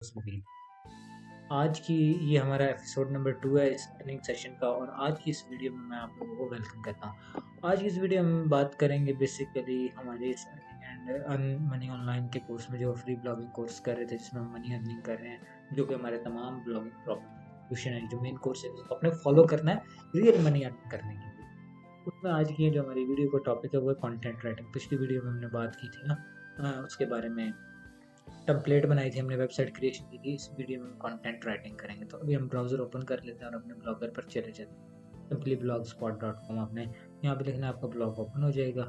भी। आज की ये हमारा एपिसोड नंबर 2 है इस अर्निंग सेशन का और आज की इस वीडियो में मैं आप लोगों को वेलकम करता हूँ। आज की इस वीडियो में बात करेंगे बेसिकली हमारे इस earning and earn money online के कोर्स में जो फ्री ब्लॉगिंग कोर्स कर रहे थे जिसमें हम मनी अर्निंग कर रहे हैं, जो कि हमारे तमाम ब्लॉगिंग प्रॉब्लम सॉल्यूशन है, जो मेन कोर्स है उसको अपने फॉलो करना है रियल मनी अर्न करने के लिए। उसमें आज की जो हमारी वीडियो का टॉपिक है वो है कंटेंट राइटिंग। पिछली वीडियो में हमने बात की थी ना उसके बारे में, टेम्पलेट बनाई थी हमने, वेबसाइट क्रिएशन की थी। इस वीडियो में हम कंटेंट राइटिंग करेंगे। तो अभी हम ब्राउज़र ओपन कर लेते हैं और अपने ब्लॉगर पर चले जाते हैं। सिंपली blogspot.com आपने यहाँ पे लिखना है, आपका ब्लॉग ओपन हो जाएगा।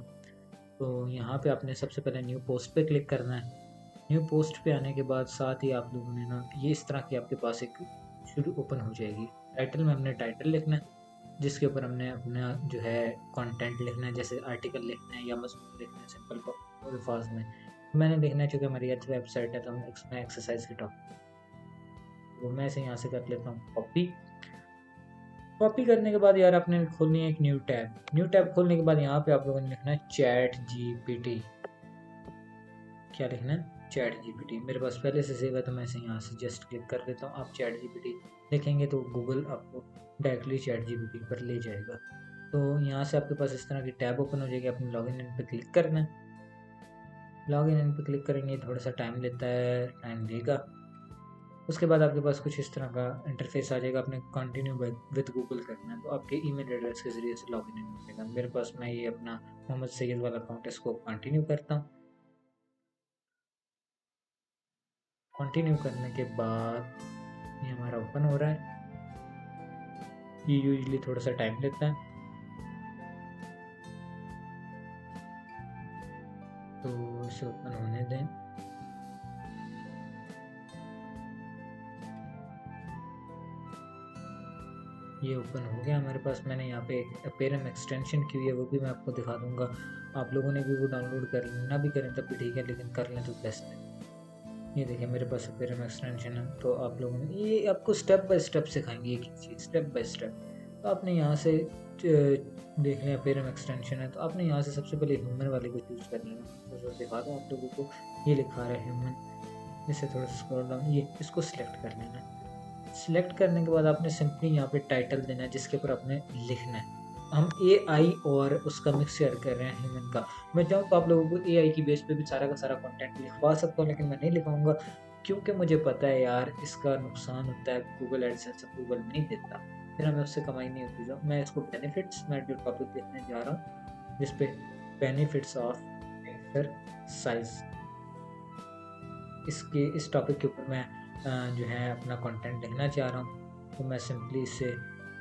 तो यहाँ पे आपने सबसे पहले न्यू पोस्ट पे क्लिक करना है। न्यू पोस्ट पे आने के बाद साथ ही आप लोगों ने ना ये इस तरह की आपके पास एक शुरू ओपन हो जाएगी। टाइटल में हमने टाइटल लिखना है, जिसके ऊपर हमने अपना जो है कंटेंट लिखना है, जैसे आर्टिकल लिखना है या मजमून लिखना है सिंपल अल्फाज में। मैंने लिखना है चूँकि हमारी अर्थ वेबसाइट है तो हम इसमें एक्सरसाइज की टॉपिक, तो मैं इसे यहाँ से कर लेता हूँ कॉपी। कॉपी करने के बाद यार आपने खोलनी है एक न्यू टैब। न्यू टैब खोलने के बाद यहाँ पे आप लोगों ने लिखना है चैट जीपीटी। क्या लिखना है? Chat GPT. मेरे पास पहले से सेव है तो मैं इसे यहाँ से जस्ट क्लिक कर देता हूँ। आप चैट जीपीटी लिखेंगे तो गूगल आपको डायरेक्टली चैट जीपीटी पर ले जाएगा। तो यहाँ से आपके पास इस तरह की टैब ओपन हो जाएगी। अपने लॉगिन इन पे क्लिक करना है। लॉगिन इन पे क्लिक करेंगे, थोड़ा सा टाइम लेता है, टाइम लेगा। उसके बाद आपके पास कुछ इस तरह का इंटरफेस आ जाएगा। आपने कंटिन्यू विद गूगल करना है तो आपके ईमेल एड्रेस के ज़रिए से लॉगिन इन हो जाएगा। मेरे पास मैं ये अपना मोहम्मद सैयद वाला अकाउंट इसको कंटिन्यू करता हूँ। कंटिन्यू करने के बाद ये हमारा ओपन हो रहा है। ये यूजुअली थोड़ा सा टाइम लेता है, तो इसे ओपन होने दें। ये ओपन हो गया हमारे पास। मैंने यहाँ पे एक अपेरम एक्सटेंशन की हुई है, वो भी मैं आपको दिखा दूंगा। आप लोगों ने भी वो डाउनलोड कर लेना भी करें तब भी ठीक है, लेकिन कर लें तो बेस्ट है। ये देखिए मेरे पास अपेरम एक्सटेंशन है। तो आप लोगों ने ये आपको स्टेप बाय स्टेप सिखाएंगे एक चीज़, स्टेप बाय स्टेप। तो आपने यहाँ से देख लिया अपेरम एक्सटेंशन है, तो आपने यहाँ से सबसे पहले ह्यूमन वाले को चूज़ कर लेना। तो दिखा दूँ आप लोगों को, ये लिखा रहा है ह्यूमन। इसे थोड़ा स्क्रॉल डाउन, ये इसको सिलेक्ट कर लेना है। सिलेक्ट करने के बाद आपने सिंपली यहाँ पे टाइटल देना है जिसके ऊपर आपने लिखना है। हम एआई और उसका मिक्सचर कर रहे हैं ह्यूमन का। मैं चाहूँ तो आप लोगों को एआई की बेस पे भी सारा का सारा कंटेंट लिखवा सकता हूँ, लेकिन मैं नहीं लिखाऊंगा क्योंकि मुझे पता है यार इसका नुकसान होता है, गूगल एडसेंस अप्रूवल नहीं देता, फिर हमें उससे कमाई नहीं होती। तो मैं इसको बेनिफिट्स, मैं जो टॉपिक लिखने जा रहा हूँ जिस पे बेनिफिट्स ऑफ एक्सरसाइज, इसके इस टॉपिक के ऊपर मैं जो है अपना कंटेंट लिखना चाह रहा हूँ। तो मैं सिंपली इससे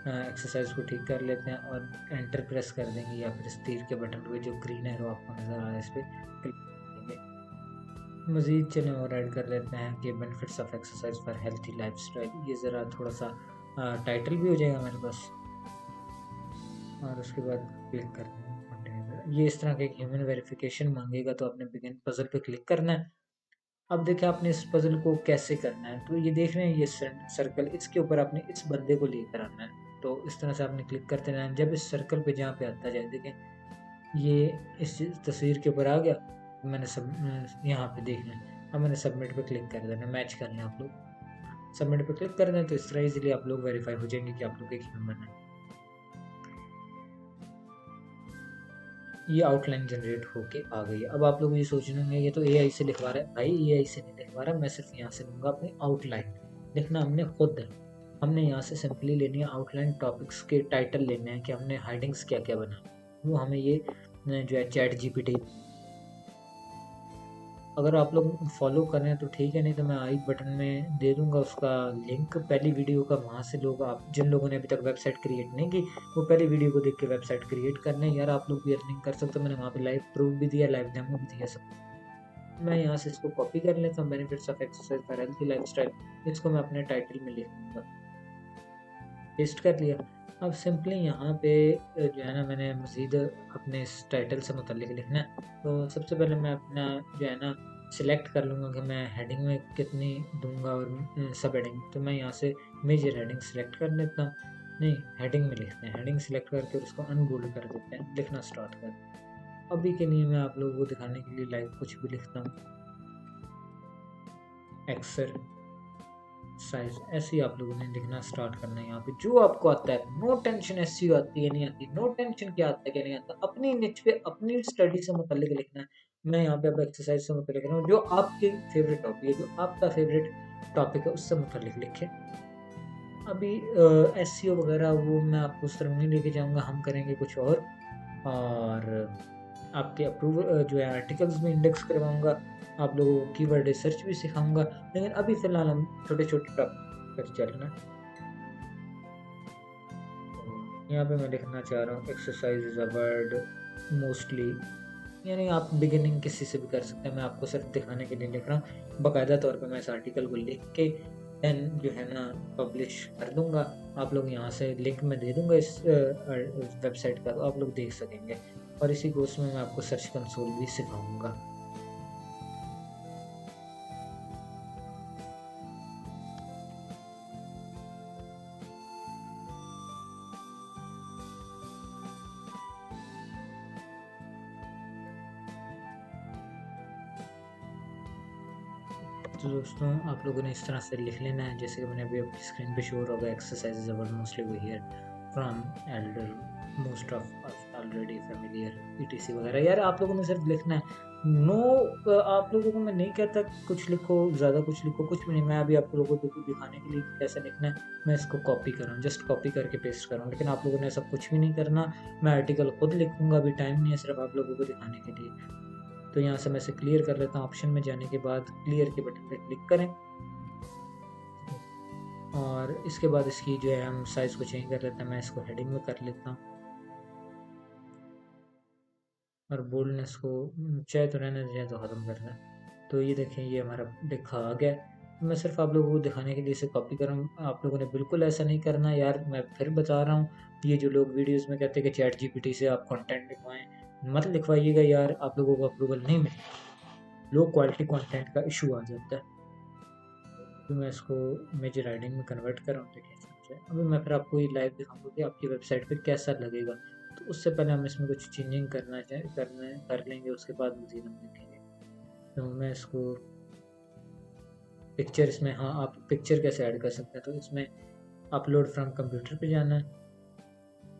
एक्सरसाइज को ठीक कर लेते हैं और एंटर प्रेस कर देंगे, या फिर इस तीर के बटन पे जो ग्रीन एरो आपको नज़र आ रहा है इस पर क्लिक करेंगे। मज़ीद चलें और ऐड कर लेते हैं कि benefits of exercise for healthy lifestyle. ये ज़रा थोड़ा सा टाइटल भी हो जाएगा मेरे पास, और उसके बाद क्लिक कर देंगे कंटिन्यू। ये इस तरह का एक ह्यूमन वेरिफिकेशन मांगेगा, तो आपने बिगिन पजल पे क्लिक करना है। अब देखिए आपने इस पज़ल को कैसे करना है, तो ये देख रहे हैं ये सर्कल, इसके ऊपर आपने इस बंदे को लेकर आना है। तो इस तरह से आपने क्लिक करते रहना है। जब इस सर्कल पे जहाँ पे आता जाए, देखें ये इस तस्वीर के ऊपर आ गया। मैंने सब यहाँ पे देख लें। अब मैंने सबमिट पे क्लिक कर देना, मैच कर लें आप लोग। सबमिट पे क्लिक कर दें तो इस तरह इजीली आप लोग वेरीफाई हो जाएंगे कि आप लोग एक ह्यूमन है। ये आउटलाइन जनरेट होके आ गई है। अब आप लोग ये सोच रहे होंगे ये तो एआई से लिखवा रहा है। भाई एआई से नहीं लिखवा रहा, मैं सिर्फ यहाँ से लूँगा अपनी आउटलाइन। लिखना हमने खुद है। हमने यहाँ से सिंपली लेनी है आउटलाइन, टॉपिक्स के टाइटल लेने हैं कि हमने हेडिंग्स क्या क्या बना, वो हमें ये जो है चैट जीपीटी। अगर आप लोग फॉलो कर रहे हैं तो ठीक है, नहीं तो मैं आई बटन में दे दूंगा उसका लिंक पहली वीडियो का। वहाँ से लोग, आप जिन लोगों ने अभी तक वेबसाइट क्रिएट नहीं की, वो पहली वीडियो को देख के वेबसाइट क्रिएट कर लें। यार आप लोग भी अर्निंग कर सकते हो, मैंने वहाँ पे लाइव प्रूफ भी दिया, लाइव डेमो भी दिया सब। मैं यहाँ से इसको कॉपी कर लेता हूँ, benefits of exercise for healthy lifestyle. इसको मैं अपने टाइटल में लिख दूँगा, पेस्ट कर लिया। अब सिंपली यहाँ पे जो है ना, मैंने मज़ीद अपने इस टाइटल से मुतल्लिक लिखना है। तो सबसे पहले मैं अपना जो है ना सिलेक्ट कर लूँगा कि मैं हेडिंग में कितनी दूँगा और सब हेडिंग। तो मैं यहाँ से मेजर हेडिंग सिलेक्ट कर लेता हूँ। नहीं, हेडिंग में लिखते हैं। हेडिंग सिलेक्ट करके उसको अनबोल्ड कर देते हैं, लिखना स्टार्ट कर। अभी के लिए मैं आप लोगों को दिखाने के लिए लाइव कुछ भी लिखता हूँ, एक्सरसाइज। साइज ऐसे ही आप लोगों ने लिखना स्टार्ट करना है। यहाँ पे जो आपको आता है, नो टेंशन एसईओ आती है नहीं आती, नो टेंशन क्या आता है क्या नहीं आता, अपनी निच पे अपनी स्टडी से मुतालिक लिखना है। मैं यहाँ पे अब एक्सरसाइज से मुतालिक लिख रहा हूँ, जो आपके फेवरेट टॉपिक है, जो आपका फेवरेट टॉपिक है उससे मुतालिक लिखें। अभी एसईओ वगैरह वो मैं आपको उस तरफ नहीं लेके जाऊँगा, हम करेंगे कुछ और आपके अप्रूवल जो है आर्टिकल्स में इंडेक्स करवाऊँगा, आप लोगों को कीवर्ड रिसर्च भी सिखाऊँगा। लेकिन अभी फ़िलहाल हम छोटे-छोटे टॉपिक पर चलना है। तो यहाँ पे मैं लिखना चाह रहा हूँ exercise is a word mostly, यानी आप बिगिनिंग किसी से भी कर सकते हैं। मैं आपको सिर्फ दिखाने के लिए लिख रहा हूँ। बाकायदा तौर पे मैं इस आर्टिकल को लिख के देन जो है ना पब्लिश कर दूँगा। आप लोग यहाँ से लिंक मैं दे दूँगा इस वेबसाइट का, तो आप लोग देख सकेंगे। और इसी कोर्स में मैं आपको सर्च कंसोल भी सिखाऊँगा। तो दोस्तों आप लोगों ने इस तरह से लिख लेना है, जैसे कि मैंने अभी आपकी स्क्रीन पे शो होगा एक्सरसाइजेज अवर मोस्टली वो here from Elder most of us already familiar etc वगैरह। यार आप लोगों ने सिर्फ लिखना है। नो आप लोगों को मैं नहीं कहता कुछ लिखो, ज़्यादा कुछ लिखो, कुछ भी नहीं। मैं अभी आप लोगों को दिखाने के लिए कैसे लिखना है मैं इसको कॉपी कर रहा हूँ, जस्ट कॉपी करके पेस्ट कर रहा हूँ। लेकिन आप लोगों ने ऐसा कुछ भी नहीं करना। मैं आर्टिकल खुद लिखूंगा, अभी टाइम नहीं है सिर्फ आप लोगों को दिखाने के लिए। तो यहाँ से मैं इसे क्लियर कर लेता हूँ। ऑप्शन में जाने के बाद क्लियर के बटन पे क्लिक करें और इसके बाद इसकी जो है हम साइज़ को चेंज कर लेते हैं। मैं इसको हेडिंग में कर लेता हूँ और बोल्डनेस को चाहे तो रहने दें, चाहे तो ख़त्म कर दें। तो ये देखें ये हमारा लिखा आ गया। मैं सिर्फ आप लोगों को दिखाने के लिए इसे कॉपी कर रहा हूँ। आप लोगों ने बिल्कुल ऐसा नहीं करना यार, मैं फिर बता रहा हूँ। ये जो लोग वीडियोज़ में कहते हैं कि चैट जीपीटी से आप कंटेंट लिखवाएं, मत लिखवाइएगा यार, आप लोगों को अप्रूवल नहीं मिलेगा। लो क्वालिटी कंटेंट का इशू आ जाता है। तो मैं इसको मेजर राइडिंग में कन्वर्ट कर रहा हूँ। देखिए समझे। अभी मैं फिर आपको ये लाइव दिखाऊंगा कि आपकी वेबसाइट पे कैसा लगेगा। तो उससे पहले हम इसमें कुछ चेंजिंग कर लेंगे, उसके बाद मज़ीद हम देखेंगे। तो मैं इसको पिक्चर इसमें, हाँ आप पिक्चर कैसे ऐड कर सकते हैं, तो इसमें अपलोड फ्रॉम कंप्यूटर पे जाना है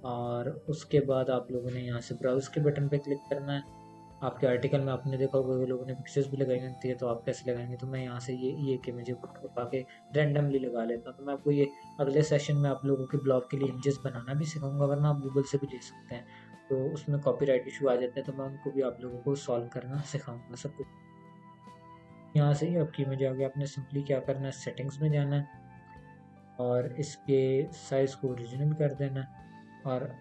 और उसके बाद आप लोगों ने यहाँ से ब्राउज़ के बटन पे क्लिक करना है। आपके आर्टिकल में आपने देखा होगा लोगों ने पिक्चर्स भी लगाई होती है, तो आप कैसे लगाएंगे। तो मैं यहाँ से ये एक इमेज उठा के रैंडमली लगा लेता हूँ। तो मैं आपको ये अगले सेशन में आप लोगों के ब्लॉग के लिए इमेजेस बनाना भी सिखाऊंगा, वरना आप गूगल से भी ले सकते हैं। तो उसमें कॉपीराइट इशू आ जाते हैं, तो मैं उनको भी आप लोगों को सॉल्व करना सिखाऊंगा सब कुछ। यहाँ से ही आपकी इमेज आ गई। आपने सिंपली क्या करना है, सेटिंग्स में जाना है और इसके साइज़ को ओरिजिनल कर देना और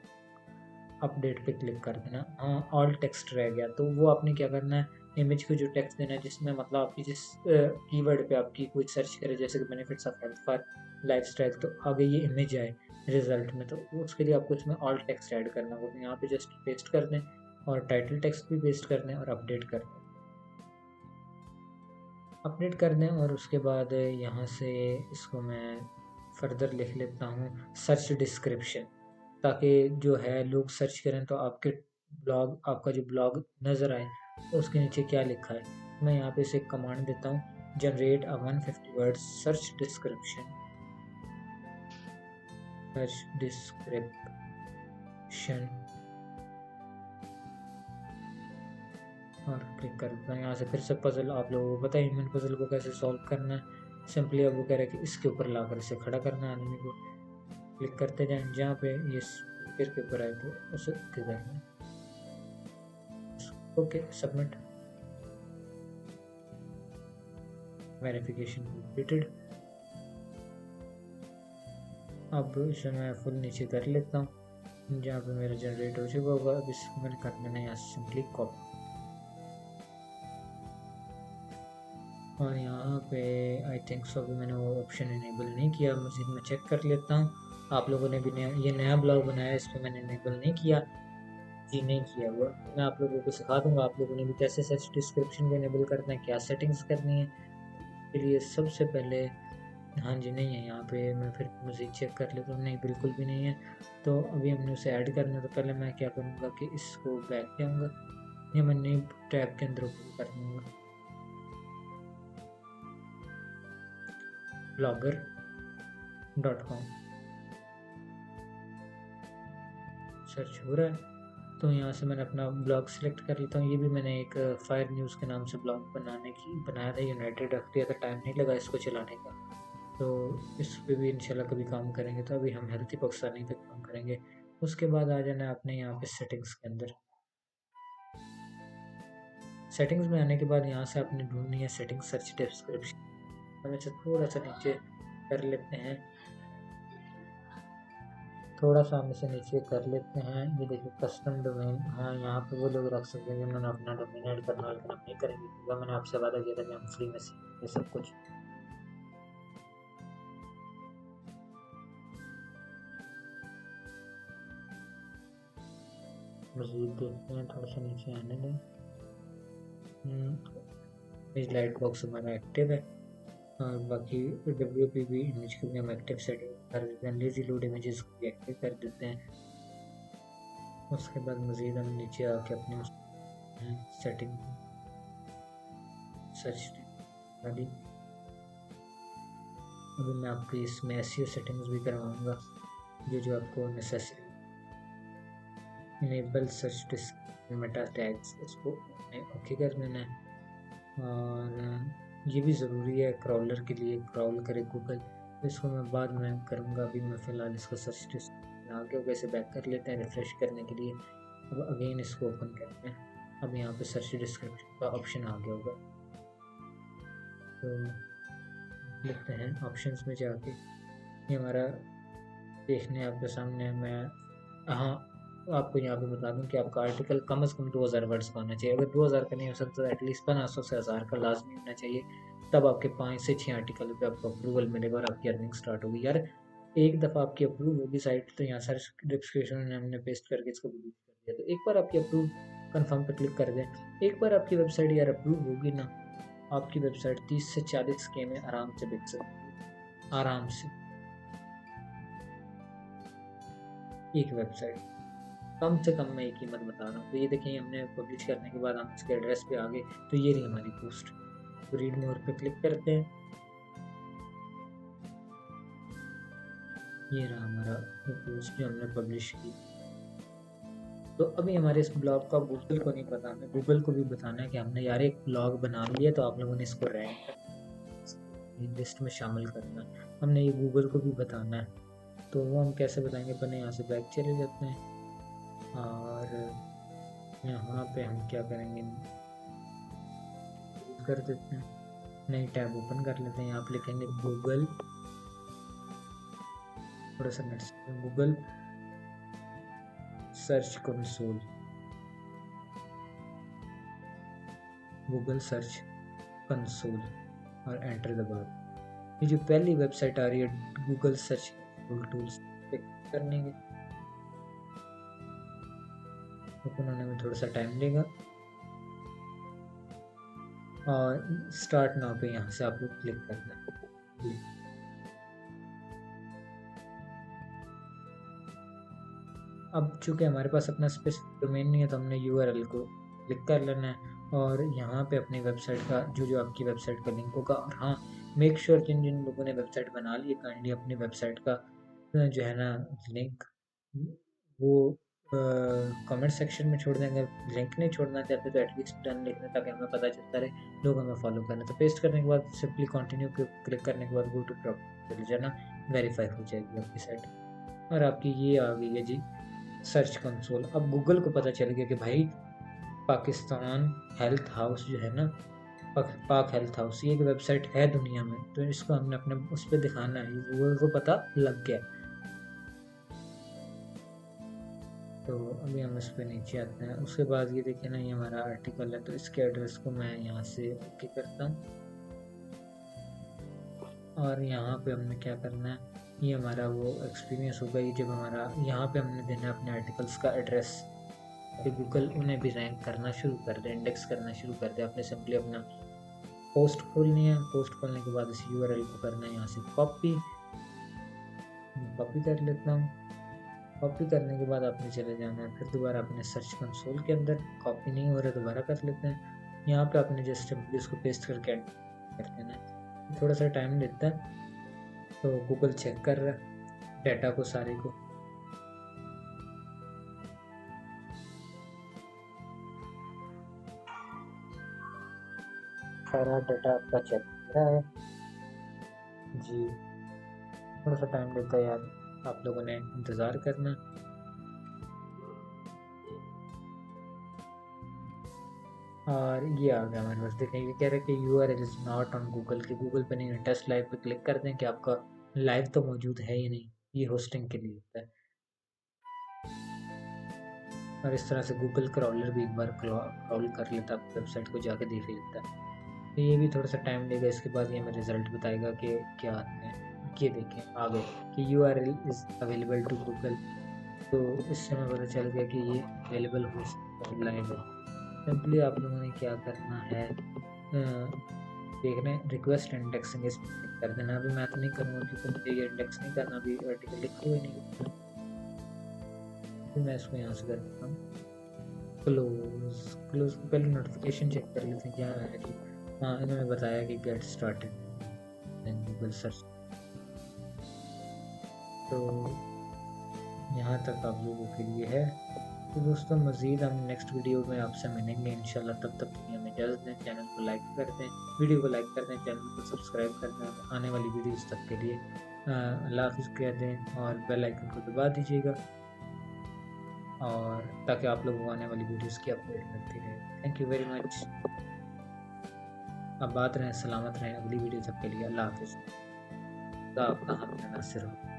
अपडेट पे क्लिक कर देना। हाँ ऑल टेक्स्ट रह गया, तो वो आपने क्या करना है, इमेज को जो टेक्स्ट देना है जिसमें मतलब आपकी जिस कीवर्ड पे आपकी कोई सर्च करे, जैसे कि benefits of health for lifestyle, तो आगे ये इमेज आए रिजल्ट में, तो उसके लिए आपको इसमें ऑल टेक्स्ट ऐड करना होगा। तो यहाँ पे जस्ट पेस्ट कर दें और टाइटल टेक्स्ट भी पेस्ट कर दें और अपडेट कर दें। अपडेट कर दें और उसके बाद यहाँ से इसको मैं फर्दर लिख लेता हूँ सर्च डिस्क्रिप्शन, ताकि जो है लोग सर्च करें तो आपके ब्लॉग, आपका जो ब्लॉग नज़र आए तो उसके नीचे क्या लिखा है। मैं यहाँ पे इसे कमांड देता हूँ, generate a 150 word search description, search description और क्लिक कर देता हूँ। यहाँ से फिर से पजल, आप लोगों को पता है ह्यूमन पजल को कैसे सॉल्व करना है। सिंपली अब वो कह रहा है कि इसके ऊपर ला कर इसे खड़ा करना है आदमी को। क्लिक करते जाएं, जहाँ पे ये स्पीकर के ऊपर आए तो उसे क्लिक करना है। Okay submit, verification completed. अब इसे मैं फुल नीचे कर लेता हूँ, जहाँ पे मेरा जनरेट हो चुका होगा। अब इसको मैंने कर लेना है यहाँ सिंपली कॉपी और यहाँ पे आई थिंक सो अभी मैंने वो ऑप्शन इनेबल नहीं किया। मज़ीद मैं चेक कर लेता हूँ। आप लोगों ने भी ये नया ब्लॉग बनाया, इस पर मैंने इनेबल नहीं किया, जी नहीं किया हुआ। मैं आप लोगों को सिखा दूंगा आप लोगों ने भी कैसे सर्च डिस्क्रिप्शन को इनेबल करना है, क्या सेटिंग्स करनी है। इसके लिए सबसे पहले, हाँ जी नहीं है यहाँ पे, मैं फिर मज़ीद चेक कर लेता हूँ, नहीं बिल्कुल भी नहीं है। तो अभी हमने उसे ऐड करना है, तो पहले मैं क्या करूँगा कि इसको बैक जाऊँगा या मैं न्यू टैब के अंदर ऊपर कर दूँगा। blogger.com सर्च हो रहा है। तो यहाँ से मैंने अपना ब्लॉग सेलेक्ट कर लेता हूँ। ये भी मैंने एक फायर न्यूज़ के नाम से ब्लॉग बनाया था, यूनाइटेड रख दिया था, टाइम नहीं लगा इसको चलाने का। तो इस पे भी इंशाल्लाह कभी काम करेंगे। तो अभी हम हेल्थी पाकिस्तानी पे काम करेंगे। उसके बाद आ जाना है आपने यहाँ पे सेटिंग्स के अंदर। सेटिंग्स में आने के बाद यहाँ से आपने ढूंढनी है सेटिंग्स सर्च डिस्क्रिप्शन। हम इसे थोड़ा सा नीचे कर लेते हैं, थोड़ा सा हम इसे नीचे कर लेते हैं। ये देखिए कस्टम डोमेन, हाँ यहाँ पे वो लोग रख सकते हैं जिन्होंने अपना डोमेन ऐड करना है, लेकिन हम नहीं करेंगे क्योंकि मैंने आपसे वादा किया था कि हम फ्री में सीखेंगे सब कुछ। मज़ीद देखते हैं, थोड़ा सा नीचे आने दें। इमेज लाइट बॉक्स हमारा एक्टिव है और बाकी WPB इमेज को भी हम एक्टिव सेटिंग कर देते हैं। लेजी लोड इमेजेस को भी एक्टिव कर देते हैं। उसके बाद मज़ीद हम नीचे आके अपने सेटिंग सर्च वाली, अभी मैं आपको इसमें SEO सेटिंग्स भी करवाऊँगा जो आपको necessary. Enable search disk meta tags, इसको ओके कर देना है। और ये भी ज़रूरी है क्रॉलर के लिए, क्रॉल करे गूगल, तो इसको मैं बाद में करूँगा। अभी मैं फ़िलहाल इसको सर्च डिस्क आगे होगा, इसे बैक कर लेते हैं रिफ़्रेश करने के लिए। अब अगेन इसको ओपन करते हैं। अब यहाँ पे सर्च डिस्क्रिप्शन का ऑप्शन आ गया होगा, तो लिखते हैं ऑप्शंस में जाके। ये हमारा देखने आपके सामने, मैं हाँ आपको यहाँ पे बता दूं कि आपका आर्टिकल कम से कम 2000 वर्ड्स का होना चाहिए। अगर 2000 का नहीं हो सकता तो एटलीस्ट 1500 से 1000 का लाजमी होना चाहिए। तब आपके 5 से 6 आर्टिकल पे आपको अप्रूवल मिलेगा और आपकी अर्निंग स्टार्ट होगी। यार एक दफ़ा आपकी अप्रूव होगी साइट, तो यहाँ सर्च डिस्क्रिप्शन में हमने पेस्ट करके इसको डिलीट कर दिया। तो एक बार आपकी अप्रूव कन्फर्म पर क्लिक कर दें। एक बार आपकी वेबसाइट यार अप्रूव होगी ना, आपकी वेबसाइट 30 से 40K में आराम से बिक सकती है, आराम से। एक वेबसाइट कम से कम मैं ये कीमत बता रहा हूँ। तो ये देखिए हमने पब्लिश करने के बाद हम इसके एड्रेस पे आ गए, तो ये रही हमारी पोस्ट। तो रीड मोर पे क्लिक करते हैं, ये रहा हमारा वो पोस्ट जो हमने पब्लिश की। तो अभी हमारे इस ब्लॉग का गूगल को नहीं पता, हमें गूगल को भी बताना है कि हमने यार एक ब्लॉग बना लिया, तो आप लोगों ने इसको रैंक लिस्ट में शामिल करना है। हमने ये गूगल को भी बताना है। तो वो हम कैसे बताएंगे, पहले यहाँ से बैक चले जाते हैं और यहाँ पे हम क्या करेंगे, कर देते हैं, नई टैब ओपन कर लेते हैं। यहाँ पे लिखेंगे गूगल, थोड़ा सा net, Google search console, Google search console और एंटर दबा। ये जो पहली वेबसाइट आ रही है गूगल सर्च टूल्स पे करने के, ओपन होने में थोड़ा सा टाइम लेगा। और स्टार्ट नाउ पे यहाँ से आप लोग क्लिक करना है। अब चूँकि हमारे पास अपना स्पेसिफिक डोमेन नहीं है, तो हमने URL को क्लिक कर लेना है और यहाँ पे अपनी वेबसाइट का जो आपकी वेबसाइट का लिंक होगा। और हाँ, मेक श्योर जिन जिन लोगों ने वेबसाइट बना ली है, काइंडली अपनी वेबसाइट का जो है ना लिंक, वो कमेंट सेक्शन में छोड़ देंगे। लिंक नहीं छोड़ना चाहते तो एटलीस्ट डन लिख दें, ताकि हमें पता चलता रहे लोग हमें फॉलो करें। तो पेस्ट करने के बाद सिंपली कंटिन्यू क्लिक करने के बाद गो टू प्रॉपर्टी चले जाना, वेरीफाई हो जाएगी आपकी साइट और आपकी ये आ गई है जी सर्च कंसोल। अब गूगल को पता चल गया कि भाई पाकिस्तान हेल्थ हाउस जो है ना, पाक हेल्थ हाउस, ये एक वेबसाइट है दुनिया में, तो इसको हमने अपने उस पर दिखाना है। गूगल को पता लग गया। तो अभी हम इस पर नीचे आते हैं। उसके बाद ये देखिए ना, ये हमारा आर्टिकल है, तो इसके एड्रेस को मैं यहाँ से ओके करता हूँ और यहाँ पे हमने क्या करना है, ये हमारा वो एक्सपीरियंस होगा। ये जब हमारा यहाँ पे हमने देना है अपने आर्टिकल्स का एड्रेस, कि गूगल उन्हें भी रैंक करना शुरू कर दे, इंडेक्स करना शुरू कर दे। आपने सिंपली अपना पोस्ट खोलनी है, पोस्ट खोलने के बाद इस URL को करना है यहाँ से कॉपी कर लेता हूँ। कॉपी करने के बाद आपने चले जाना है, फिर दोबारा अपने सर्च कंसोल के अंदर, कॉपी नहीं हो रहा दोबारा कर लेते हैं। यहाँ पे आपने जस्ट सिंपली इसको पेस्ट करके कर देना है। थोड़ा सा टाइम लेता है, तो गूगल चेक कर रहा है डाटा को सारे को। सारा डाटा आपका चेक हो रहा है जी। थोड़ा सा टाइम लेता है यार, आप लोगों ने इंतज़ार करना। और ये आ गया हमारे पास, देखें ये कह रहा है कि URL is not on Google, कि गूगल पे नहीं है। टेस्ट लाइव पे क्लिक कर दें कि आपका लाइव तो मौजूद है ही नहीं, ये होस्टिंग के लिए होता है। और इस तरह से गूगल क्रॉलर भी एक बार क्रॉल कर लेता है, वेबसाइट को जाके देख लेता है। तो ये भी थोड़ा सा टाइम लेगा, इसके बाद ये हमें रिज़ल्ट बताएगा कि क्या है। ये देखें आ गए कि URL is available to Google. तो इससे हमें पता चल गया कि ये अवेलेबल हो लाइव है। सिंपली आप लोगों ने क्या करना है, देखना है रिक्वेस्ट इंडेक्सिंग इस पर क्लिक कर देना। अभी मैं तो नहीं करूँगा क्योंकि मुझे ये इंडेक्स नहीं करना, अभी आर्टिकल लिखा हुआ ही नहीं। फिर मैं इसको यहाँ से कर देता हूँ क्लोज। क्लोज पहले नोटिफिकेशन चेक कर लेते हैं क्या है कि हाँ इन्होंने बताया कि गेट स्टार्टेड गूगल सर्च। तो यहाँ तक आप लोगों के लिए है। तो दोस्तों मज़ीद हम नेक्स्ट वीडियो में आपसे मिलेंगे इंशाल्लाह। तब तक के लिए हमें इजाज़त दें। चैनल को लाइक कर दें, वीडियो को लाइक कर दें, चैनल को सब्सक्राइब कर दें आने वाली वीडियोस तक के लिए। अल्लाह हाफ़िज़ कह दें और बेल आइकन को दबा दीजिएगा, और ताकि आप लोगों को आने वाली वीडियोस की अपडेट मिलती रहे। Thank you very much. आबाद रहें, सलामत रहें। अगली वीडियो तक के लिए अल्लाह हाफ़िज़। खुदा आपका हम नासिर हो।